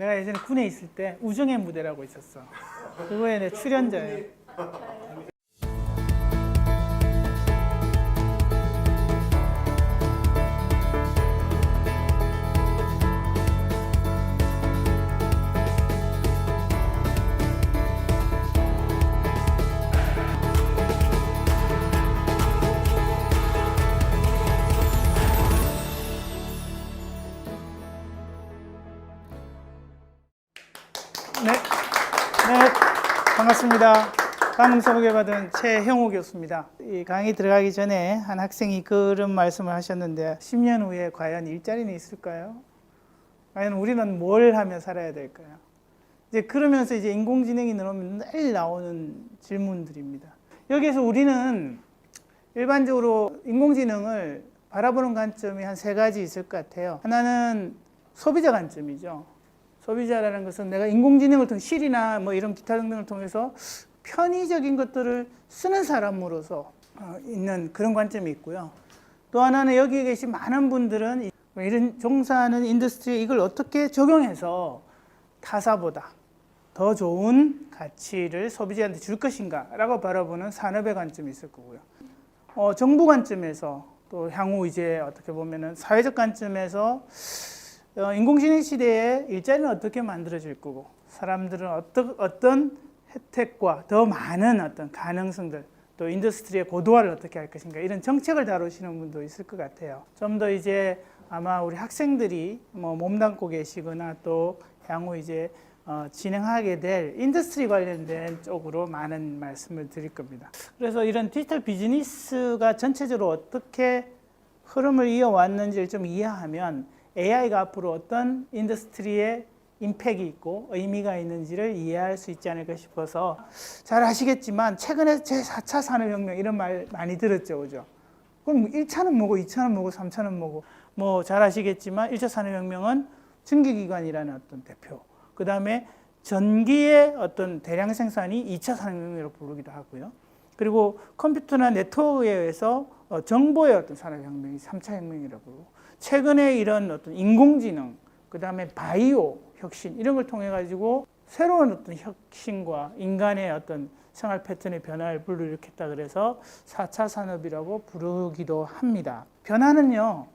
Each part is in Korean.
내가 예전에 군에 있을 때 우정의 무대라고 있었어. 그거에 내 출연자예요. 네, 반갑습니다. 방금 소개받은 최형우 교수입니다. 이 강의 들어가기 전에 한 학생이 그런 말씀을 하셨는데 10년 후에 과연 일자리는 있을까요? 과연 우리는 뭘 하며 살아야 될까요? 이제 그러면서 이제 인공지능이 늘어나면 매일 나오는 질문들입니다. 여기에서 우리는 일반적으로 인공지능을 바라보는 관점이 한 세 가지 있을 것 같아요. 하나는 소비자 관점이죠. 소비자라는 것은 내가 인공지능을 통해 실이나 뭐 이런 기타 등등을 통해서 편의적인 것들을 쓰는 사람으로서 있는 그런 관점이 있고요. 또 하나는 여기에 계신 많은 분들은 이런 종사하는 인더스트리에 이걸 어떻게 적용해서 타사보다 더 좋은 가치를 소비자한테 줄 것인가 라고 바라보는 산업의 관점이 있을 거고요. 정부 관점에서 또 향후 이제 어떻게 보면은 사회적 관점에서 인공지능 시대에 일자리는 어떻게 만들어질 거고 사람들은 어떤 혜택과 더 많은 어떤 가능성들 또 인더스트리의 고도화를 어떻게 할 것인가 이런 정책을 다루시는 분도 있을 것 같아요. 좀 더 이제 아마 우리 학생들이 뭐 몸담고 계시거나 또 향후 이제 진행하게 될 인더스트리 관련된 쪽으로 많은 말씀을 드릴 겁니다. 그래서 이런 디지털 비즈니스가 전체적으로 어떻게 흐름을 이어왔는지를 좀 이해하면 AI가 앞으로 어떤 인더스트리에 임팩이 있고 의미가 있는지를 이해할 수 있지 않을까 싶어서 잘 아시겠지만 최근에 제4차 산업혁명 이런 말 많이 들었죠, 그죠? 그럼 1차는 뭐고 2차는 뭐고 3차는 뭐고 뭐 잘 아시겠지만 1차 산업혁명은 전기기관이라는 어떤 대표 그 다음에 전기의 어떤 대량 생산이 2차 산업혁명이라고 부르기도 하고요. 그리고 컴퓨터나 네트워크에 의해서 정보의 어떤 산업혁명이 3차 혁명이라고 부르고 최근에 이런 어떤 인공지능, 그 다음에 바이오 혁신 이런 걸 통해 가지고 새로운 어떤 혁신과 인간의 어떤 생활 패턴의 변화를 불러일으켰다 그래서 4차 산업이라고 부르기도 합니다. 변화는요,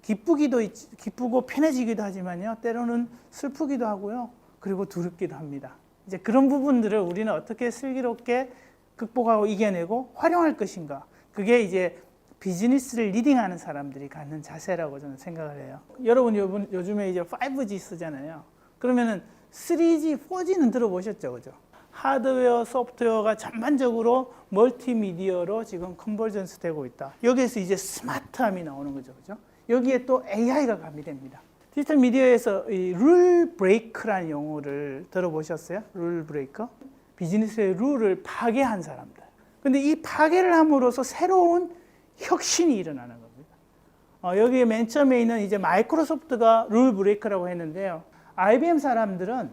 기쁘고 편해지기도 하지만요, 때로는 슬프기도 하고요, 그리고 두렵기도 합니다. 이제 그런 부분들을 우리는 어떻게 슬기롭게 극복하고 이겨내고 활용할 것인가? 그게 이제 비즈니스를 리딩하는 사람들이 갖는 자세라고 저는 생각을 해요. 여러분 요즘에 이제 5G 쓰잖아요. 그러면은 3G, 4G는 들어보셨죠, 그죠? 하드웨어, 소프트웨어가 전반적으로 멀티미디어로 지금 컨버전스 되고 있다. 여기에서 이제 스마트함이 나오는 거죠, 그죠? 여기에 또 AI가 가미됩니다. 디지털 미디어에서 이 룰 브레이크라는 용어를 들어보셨어요? 룰 브레이커? 비즈니스의 룰을 파괴한 사람들. 근데 이 파괴를 함으로써 새로운 혁신이 일어나는 겁니다. 여기에 맨 처음에 있는 이제 마이크로소프트가 룰 브레이커라고 했는데요. IBM 사람들은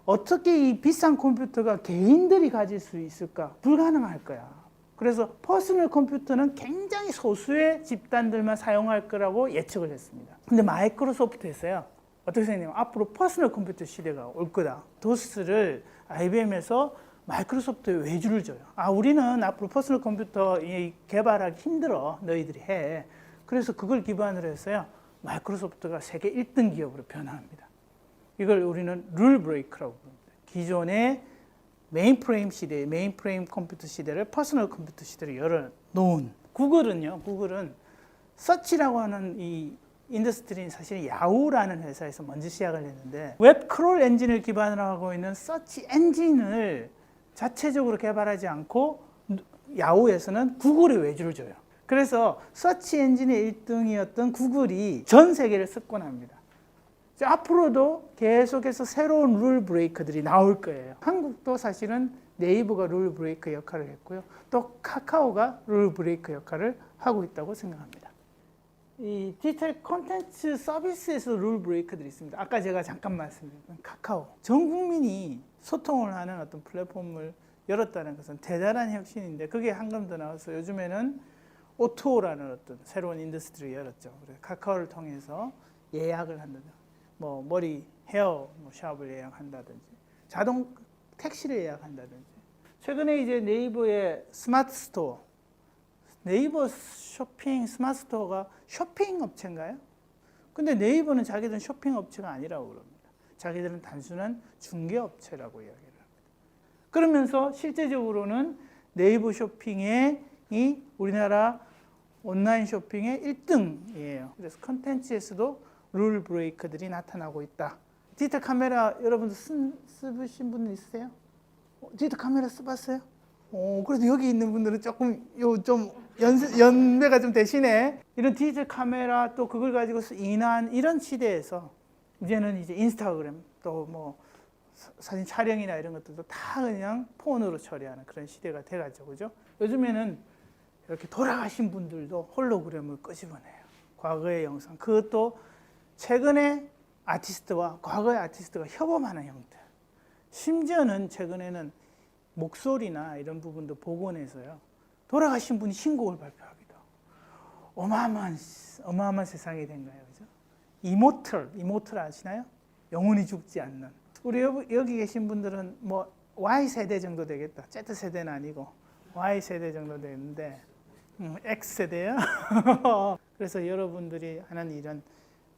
어떻게 이 비싼 컴퓨터가 개인들이 가질 수 있을까? 불가능할 거야. 그래서 퍼스널 컴퓨터는 굉장히 소수의 집단들만 사용할 거라고 예측을 했습니다. 근데 마이크로소프트에서요, 어떻게 생각해요? 앞으로 퍼스널 컴퓨터 시대가 올 거다. 도스를 IBM에서 마이크로소프트에 외주를 줘요. 우리는 앞으로 퍼스널 컴퓨터 개발하기 힘들어. 너희들이 해. 그래서 그걸 기반으로 해서요, 마이크로소프트가 세계 1등 기업으로 변화합니다. 이걸 우리는 룰 브레이크라고 부릅니다. 기존의 메인프레임 시대, 메인프레임 컴퓨터 시대를 퍼스널 컴퓨터 시대로 열어놓은 구글은 서치라고 하는 이 인더스트리는 사실 야후라는 회사에서 먼저 시작을 했는데 웹 크롤 엔진을 기반으로 하고 있는 서치 엔진을 자체적으로 개발하지 않고 야후에서는 구글에 외주를 줘요. 그래서 서치 엔진의 1등이었던 구글이 전 세계를 석권합니다. 앞으로도 계속해서 새로운 룰 브레이커들이 나올 거예요. 한국도 사실은 네이버가 룰 브레이커 역할을 했고요. 또 카카오가 룰 브레이커 역할을 하고 있다고 생각합니다. 이 디지털 콘텐츠 서비스에서 룰 브레이커들이 있습니다. 아까 제가 잠깐 말씀드렸던 카카오. 전 국민이 소통을 하는 어떤 플랫폼을 열었다는 것은 대단한 혁신인데 그게 한 걸음 더 나와서 요즘에는 O2O라는 어떤 새로운 인더스트리를 열었죠. 그래서 카카오를 통해서 예약을 한다든가 뭐 머리 헤어 샵을 예약한다든지 자동 택시를 예약한다든지 최근에 이제 네이버의 스마트 스토어 네이버 쇼핑 스마트 스토어가 쇼핑 업체인가요? 근데 네이버는 자기들은 쇼핑 업체가 아니라고 그럽니다. 자기들은 단순한 중개 업체라고 이야기를 합니다. 그러면서 실제적으로는 네이버 쇼핑이 우리나라 온라인 쇼핑의 1등이에요. 그래서 컨텐츠에서도 룰 브레이커들이 나타나고 있다. 디지털 카메라 여러분들 쓰신 분들 있으세요? 디지털 카메라 써봤어요? 그래도 여기 있는 분들은 조금 좀 연배가 좀 되시네. 이런 디지털 카메라 또 그걸 가지고 인한 이런 시대에서 이제는 이제 인스타그램 또 뭐 사진 촬영이나 이런 것들도 다 그냥 폰으로 처리하는 그런 시대가 돼가지고 그죠? 요즘에는 이렇게 돌아가신 분들도 홀로그램을 끄집어내요. 과거의 영상. 그것도 최근에 아티스트와 과거의 아티스트가 협업하는 형태. 심지어는 최근에는 목소리나 이런 부분도 복원해서요. 돌아가신 분이 신곡을 발표하기도 하고. 어마어마한 세상이 된 거예요. 그죠? 이모틀 아시나요? 영원히 죽지 않는. 우리 여기 계신 분들은 뭐 Y세대 정도 되겠다. Z세대는 아니고 Y세대 정도 되는데 X세대요. 그래서 여러분들이 하는 이런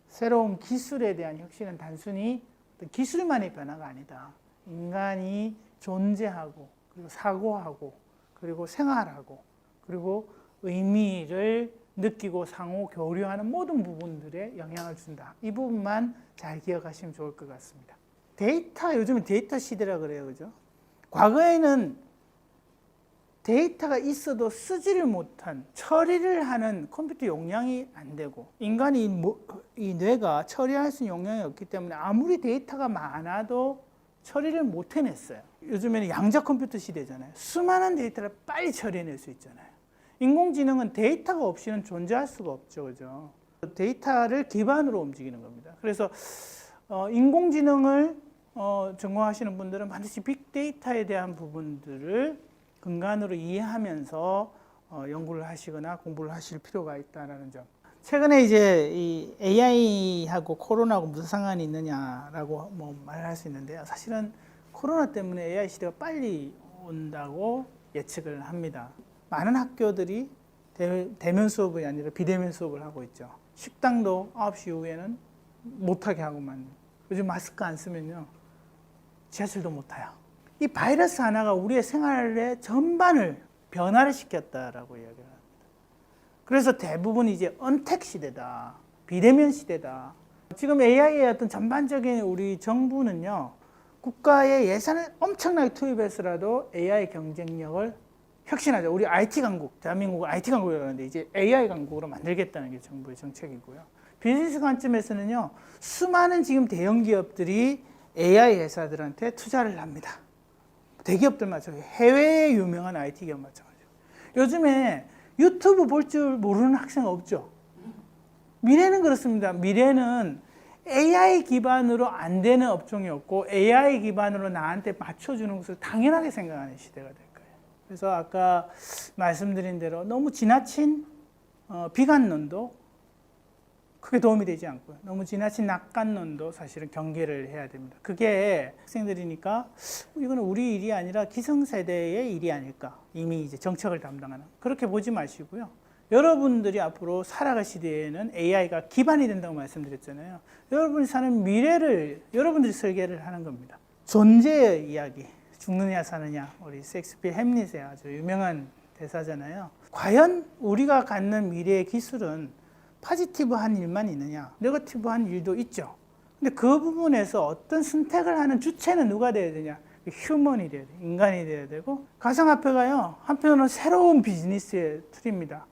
새로운 기술에 대한 혁신은 단순히 기술만의 변화가 아니다. 인간이 존재하고 그리고 사고하고 그리고 생활하고 그리고 의미를 느끼고 상호 교류하는 모든 부분들에 영향을 준다. 이 부분만 잘 기억하시면 좋을 것 같습니다. 요즘은 데이터 시대라 그래요. 그죠? 과거에는 데이터가 있어도 쓰지를 못한 처리를 하는 컴퓨터 용량이 안 되고 인간이 이 뇌가 처리할 수 있는 용량이 없기 때문에 아무리 데이터가 많아도 처리를 못 해냈어요. 요즘에는 양자 컴퓨터 시대잖아요. 수많은 데이터를 빨리 처리해낼 수 있잖아요. 인공지능은 데이터가 없이는 존재할 수가 없죠. 그죠? 데이터를 기반으로 움직이는 겁니다. 그래서 인공지능을 전공하시는 분들은 반드시 빅데이터에 대한 부분들을 근간으로 이해하면서 연구를 하시거나 공부를 하실 필요가 있다는 점. 최근에 이제 이 AI하고 코로나하고 무슨 상관이 있느냐라고 뭐 말할 수 있는데요. 사실은 코로나 때문에 AI 시대가 빨리 온다고 예측을 합니다. 많은 학교들이 대면 수업이 아니라 비대면 수업을 하고 있죠. 식당도 9시 이후에는 못하게 하고만. 요즘 마스크 안 쓰면요. 지하철도 못 타요. 이 바이러스 하나가 우리의 생활의 전반을 변화를 시켰다라고 이야기를 합니다. 그래서 대부분 이제 언택 시대다, 비대면 시대다. 지금 AI의 어떤 전반적인 우리 정부는요, 국가의 예산을 엄청나게 투입해서라도 AI 경쟁력을 혁신하자. 우리 IT 강국, 대한민국을 IT 강국이라고 하는데 이제 AI 강국으로 만들겠다는 게 정부의 정책이고요. 비즈니스 관점에서는요, 수많은 지금 대형 기업들이 AI 회사들한테 투자를 합니다. 대기업들 마찬가지고 해외의 유명한 IT 기업 마찬가지고. 요즘에 유튜브 볼 줄 모르는 학생 없죠? 미래는 그렇습니다. 미래는 AI 기반으로 안 되는 업종이 없고 AI 기반으로 나한테 맞춰주는 것을 당연하게 생각하는 시대가 될 거예요. 그래서 아까 말씀드린 대로 너무 지나친 비관론도 크게 도움이 되지 않고요. 너무 지나친 낙관론도 사실은 경계를 해야 됩니다. 그게 학생들이니까 이거는 우리 일이 아니라 기성세대의 일이 아닐까. 이미 이제 정책을 담당하는. 그렇게 보지 마시고요. 여러분들이 앞으로 살아갈 시대에는 AI가 기반이 된다고 말씀드렸잖아요. 여러분이 사는 미래를 여러분들이 설계를 하는 겁니다. 존재의 이야기, 죽느냐 사느냐, 우리 셰익스피어 햄릿의 아주 유명한 대사잖아요. 과연 우리가 갖는 미래의 기술은 포지티브한 일만 있느냐, 네거티브한 일도 있죠. 근데 그 부분에서 어떤 선택을 하는 주체는 누가 돼야 되냐? 휴먼이 돼야 돼, 인간이 돼야 되고, 가상화폐가요, 한편으로는 새로운 비즈니스의 틀입니다.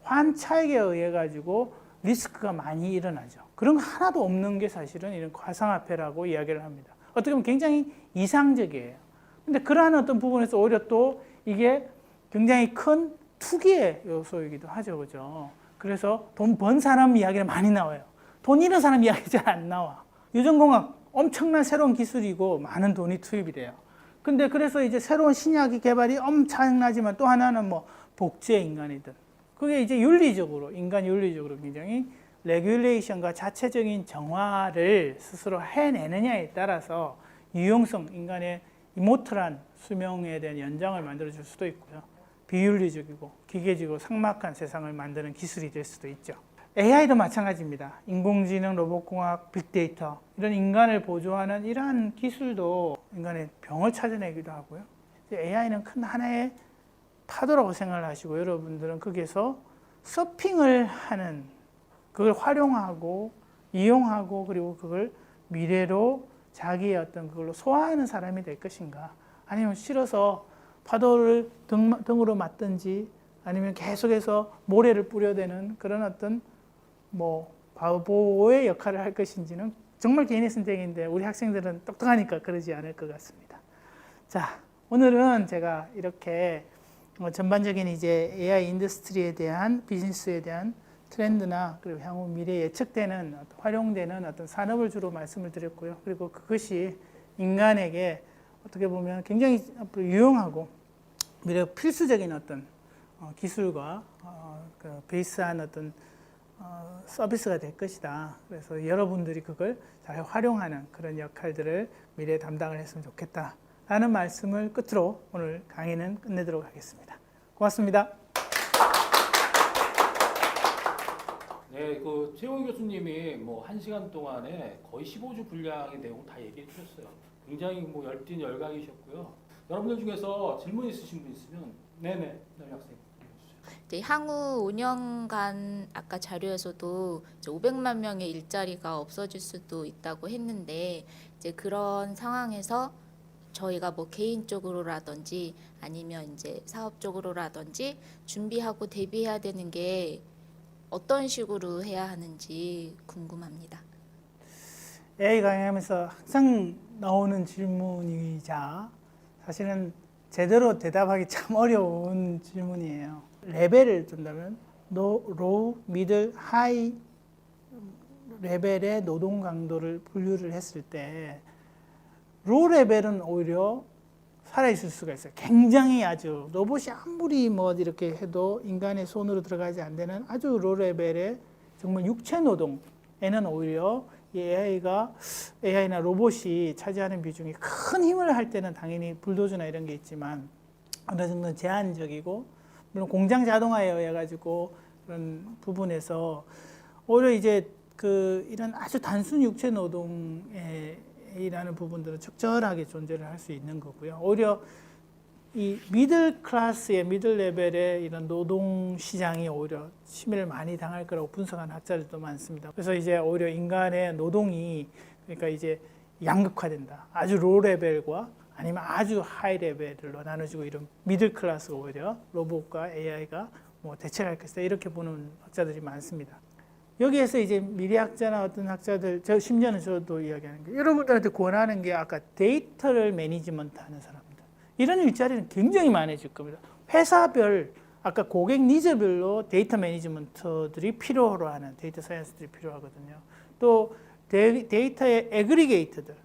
환차익에 의해 가지고 리스크가 많이 일어나죠. 그런 거 하나도 없는 게 사실은 이런 가상화폐라고 이야기를 합니다. 어떻게 보면 굉장히 이상적이에요. 근데 그러한 어떤 부분에서 오히려 또 이게 굉장히 큰 투기의 요소이기도 하죠. 그죠? 그래서 돈 번 사람 이야기가 많이 나와요. 돈 잃은 사람 이야기 잘 안 나와. 유전공학 엄청난 새로운 기술이고 많은 돈이 투입이 돼요. 근데 그래서 이제 새로운 신약이 개발이 엄청나지만 또 하나는 뭐 복제 인간이든 그게 이제 윤리적으로 인간 윤리적으로 굉장히 레귤레이션과 자체적인 정화를 스스로 해내느냐에 따라서 유용성, 인간의 이모틀한 수명에 대한 연장을 만들어줄 수도 있고요. 비윤리적이고 기계적이고 삭막한 세상을 만드는 기술이 될 수도 있죠. AI도 마찬가지입니다. 인공지능, 로봇공학, 빅데이터 이런 인간을 보조하는 이러한 기술도 인간의 병을 찾아내기도 하고요. AI는 큰 하나의 파도라고 생각을 하시고 여러분들은 거기에서 서핑을 하는, 그걸 활용하고 이용하고 그리고 그걸 미래로 자기의 어떤 그걸로 소화하는 사람이 될 것인가, 아니면 싫어서 파도를 등으로 맞든지 아니면 계속해서 모래를 뿌려대는 그런 어떤 바보의 역할을 할 것인지는 정말 개인의 선택인데 우리 학생들은 똑똑하니까 그러지 않을 것 같습니다. 자, 오늘은 제가 이렇게 전반적인 이제 AI 인더스트리에 대한, 비즈니스에 대한 트렌드나 그리고 향후 미래에 예측되는 활용되는 어떤 산업을 주로 말씀을 드렸고요. 그리고 그것이 인간에게 어떻게 보면 굉장히 앞으로 유용하고 미래 필수적인 어떤 기술과 그 베이스한 어떤 서비스가 될 것이다. 그래서 여러분들이 그걸 잘 활용하는 그런 역할들을 미래에 담당을 했으면 좋겠다 라는 말씀을 끝으로 오늘 강의는 끝내도록 하겠습니다. 고맙습니다. 네, 최용희 교수님이 1시간 동안에 거의 15주 분량의 내용 다 얘기해 주셨어요. 굉장히 열띤 열강이셨고요. 여러분들 중에서 질문 있으신 분 있으면 네네, 학생. 향후 5년간 아까 자료에서도 이제 500만 명의 일자리가 없어질 수도 있다고 했는데 이제 그런 상황에서 저희가 개인적으로라든지 아니면 이제 사업적으로라든지 준비하고 대비해야 되는 게 어떤 식으로 해야 하는지 궁금합니다. AI 강의하면서 항상 나오는 질문이자 사실은 제대로 대답하기 참 어려운 질문이에요. 레벨을 둔다면 로우, 미들, 하이 레벨의 노동 강도를 분류를 했을 때 로우 레벨은 오히려 살아있을 수가 있어요. 굉장히 아주 로봇이 아무리 이렇게 해도 인간의 손으로 들어가지 안 되는 아주 로우 레벨의 정말 육체 노동에는 오히려 이 AI나 로봇이 차지하는 비중이 큰 힘을 할 때는 당연히 불도저나 이런 게 있지만 어느 정도는 제한적이고 물론 공장 자동화에 의해 가지고 그런 부분에서 오히려 이제 이런 아주 단순 육체 노동이라는 부분들은 적절하게 존재를 할 수 있는 거고요. 오히려 이 미들 클래스의 미들 레벨의 이런 노동 시장이 오히려 침해를 많이 당할 거라고 분석한 학자들도 많습니다. 그래서 이제 오히려 인간의 노동이 그러니까 이제 양극화된다. 아주 로우 레벨과 아니면 아주 하이 레벨로 나눠지고 이런 미들 클래스가 오히려 로봇과 AI가 대체할 것이다. 이렇게 보는 학자들이 많습니다. 여기에서 이제 미래학자나 어떤 학자들, 심지어는 저도 이야기하는 게 여러분들한테 권하는 게 아까 데이터를 매니지먼트 하는 사람들. 이런 일자리는 굉장히 많아질 겁니다. 회사별, 아까 고객 니즈별로 데이터 매니지먼트들이 필요로 하는 데이터 사이언스들이 필요하거든요. 또 데이터의 애그리게이터들,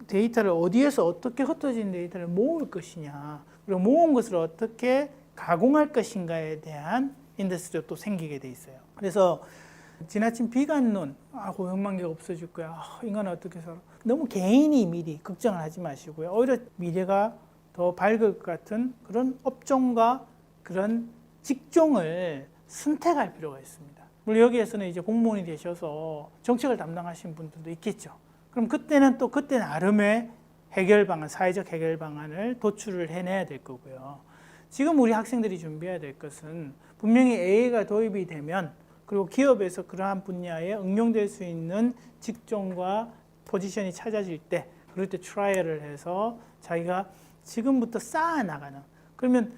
데이터를 어디에서 어떻게 흩어진 데이터를 모을 것이냐, 그리고 모은 것을 어떻게 가공할 것인가에 대한 인더스트리가 또 생기게 돼 있어요. 그래서 지나친 비관론, 고용관계가 없어질 거야, 인간은 어떻게 살아, 너무 개인이 미리 걱정을 하지 마시고요. 오히려 미래가 더 밝을 것 같은 그런 업종과 그런 직종을 선택할 필요가 있습니다. 물론 여기에서는 이제 공무원이 되셔서 정책을 담당하신 분들도 있겠죠. 그럼 그때는 또 그때 나름의 해결 방안, 사회적 해결 방안을 도출을 해내야 될 거고요. 지금 우리 학생들이 준비해야 될 것은 분명히 AI가 도입이 되면 그리고 기업에서 그러한 분야에 응용될 수 있는 직종과 포지션이 찾아질 때 그럴 때 트라이얼을 해서 자기가 지금부터 쌓아나가는, 그러면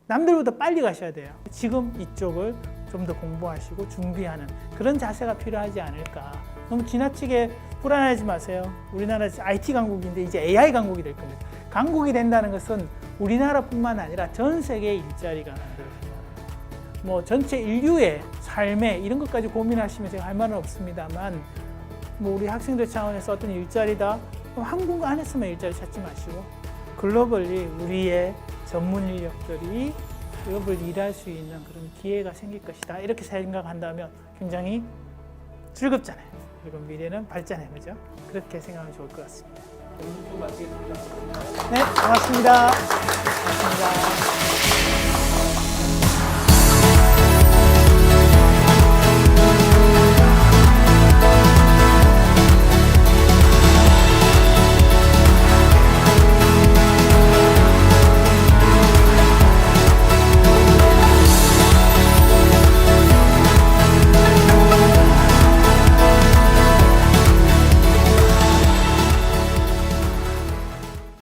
남들보다 빨리 가셔야 돼요. 지금 이쪽을 좀 더 공부하시고 준비하는 그런 자세가 필요하지 않을까. 너무 지나치게 불안하지 마세요. 우리나라 IT 강국인데 이제 AI 강국이 될 겁니다. 강국이 된다는 것은 우리나라뿐만 아니라 전 세계의 일자리가 만들어져요. 전체 인류의 삶에 이런 것까지 고민하시면 제가 할 말은 없습니다만 우리 학생들 차원에서 어떤 일자리다, 한국 안에서만 일자리 찾지 마시고 글로벌리 우리의 전문 인력들이 글로벌 일할 수 있는 그런 기회가 생길 것이다. 이렇게 생각한다면 굉장히 즐겁잖아요. 그리고 미래는 밝잖아요, 그죠? 그렇게 생각하면 좋을 것 같습니다. 오늘 좀 마치겠습니다. 네, 고맙습니다.